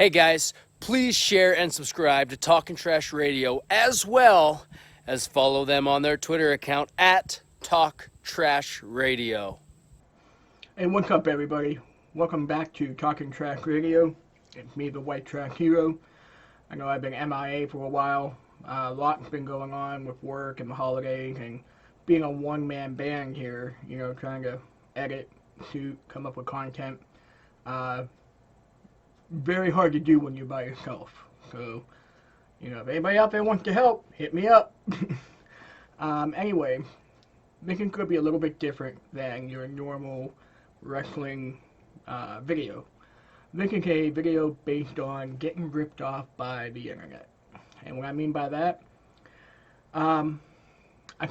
Hey guys, please share and subscribe to Talking Trash Radio, as well as follow them on their Twitter account at Talk Trash Radio. And what's up, everybody? Welcome back to Talking Trash Radio. It's me, the White Trash Hero. I know I've been MIA for a while. A lot's been going on with work and the holidays, and being a one-man band here, trying to edit, shoot, come up with content. Very hard to do when you're by yourself. So, if anybody out there wants to help, hit me up. Anyway, this is going to be a little bit different than your normal wrestling video. This is a video based on getting ripped off by the internet. And what I mean by that, I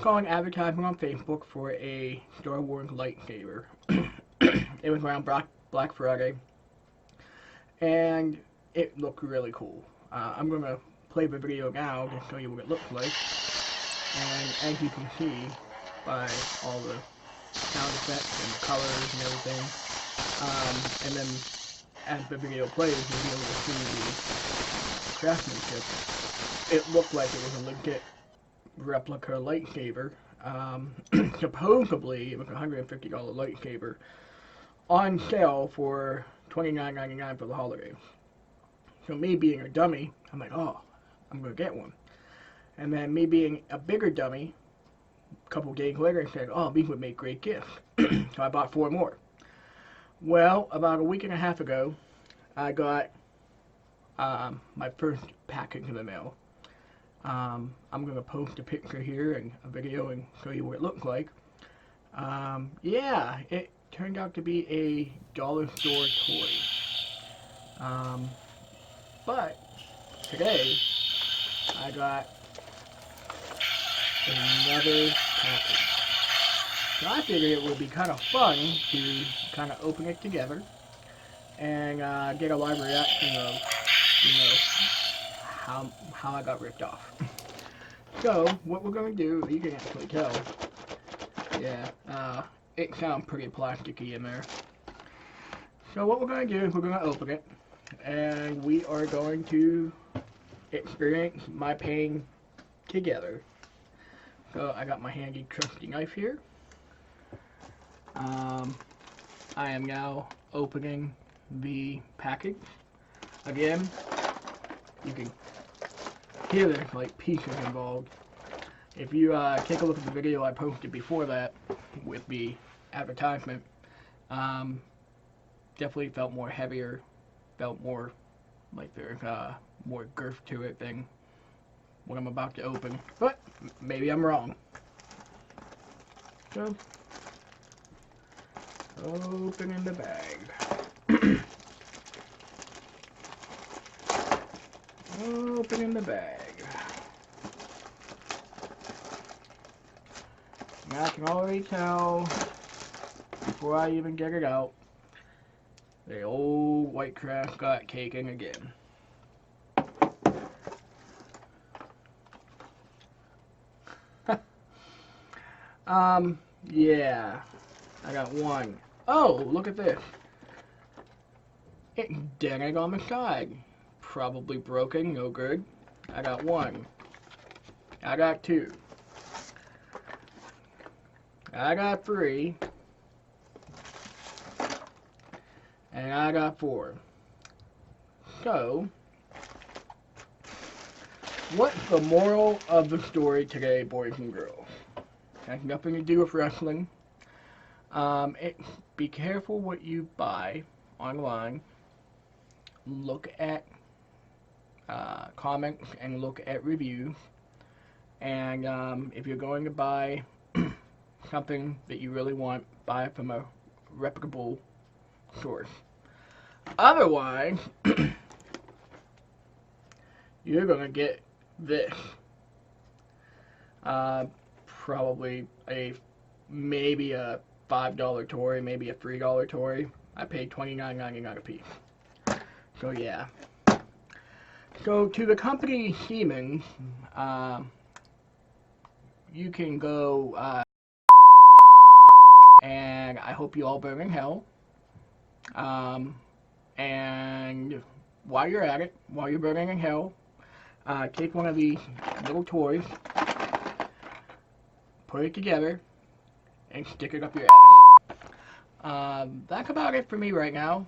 saw an advertisement on Facebook for a Star Wars lightsaber. It was around Black Friday, and it looked really cool. I'm going to play the video now to show you what it looks like. And as you can see by all the sound effects and the colors and everything, and then as the video plays, you'll be able to see the craftsmanship. It looked like it was a legit replica lightsaber. Supposedly, it was a $150 lightsaber on sale for $29.99 for the holidays. So me being a dummy, I'm like, oh, I'm going to get one. And then me being a bigger dummy, a couple days later, I said, oh, these would make great gifts. So I bought 4 more. Well, about a week and a half ago, I got my first package in the mail. I'm going to post a picture here and a video and show you what it looks like. Yeah, it turned out to be a dollar store toy. But today, I got another package. So I figured it would be kind of fun to kind of open it together and get a live reaction of, how I got ripped off. So what we're going to do, you can actually tell, yeah, it sounds pretty plasticky in there. So what we're going to do is we're going to open it, and we are going to experience my pain together. So I got my handy trusty knife here. I am now opening the package. Again, you can hear there's like pieces involved. If you take a look at the video I posted before that with the advertisement, definitely felt more heavier, felt more like there's more girth to it than what I'm about to open. But maybe I'm wrong. So, opening the bag. Opening the bag. I can already tell, before I even get it out, the old white trash got taken again. Yeah, I got one. Oh, look at this. It's dented on the side. Probably broken, no good. I got 1. I got 2. I got 3. And I got 4. So, what's the moral of the story today, boys and girls? Has nothing to do with wrestling. Be careful what you buy online. Look at comments and look at reviews. And if you're going to buy something that you really want, buy it from a reputable source. Otherwise, you're going to get this. Probably maybe a $5 toy, maybe a $3 toy. I paid $29.99 a piece. So yeah. So to the company Siemens, you can go, and I hope you all burn in hell. And while you're at it, while you're burning in hell, take one of these little toys, put it together, and stick it up your ass. That's about it for me right now.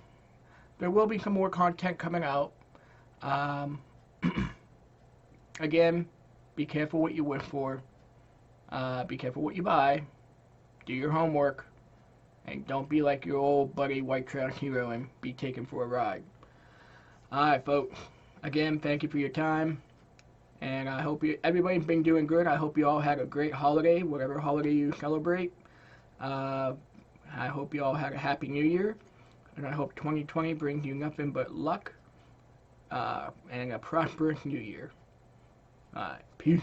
There will be some more content coming out. Um, again, be careful what you wish for. Be careful what you buy. Do your homework. And don't be like your old buddy White Trash Hero and be taken for a ride. Alright, folks. Again, thank you for your time. And I hope everybody's been doing good. I hope you all had a great holiday, whatever holiday you celebrate. I hope you all had a happy new year. And I hope 2020 brings you nothing but luck and a prosperous new year. Alright, peace.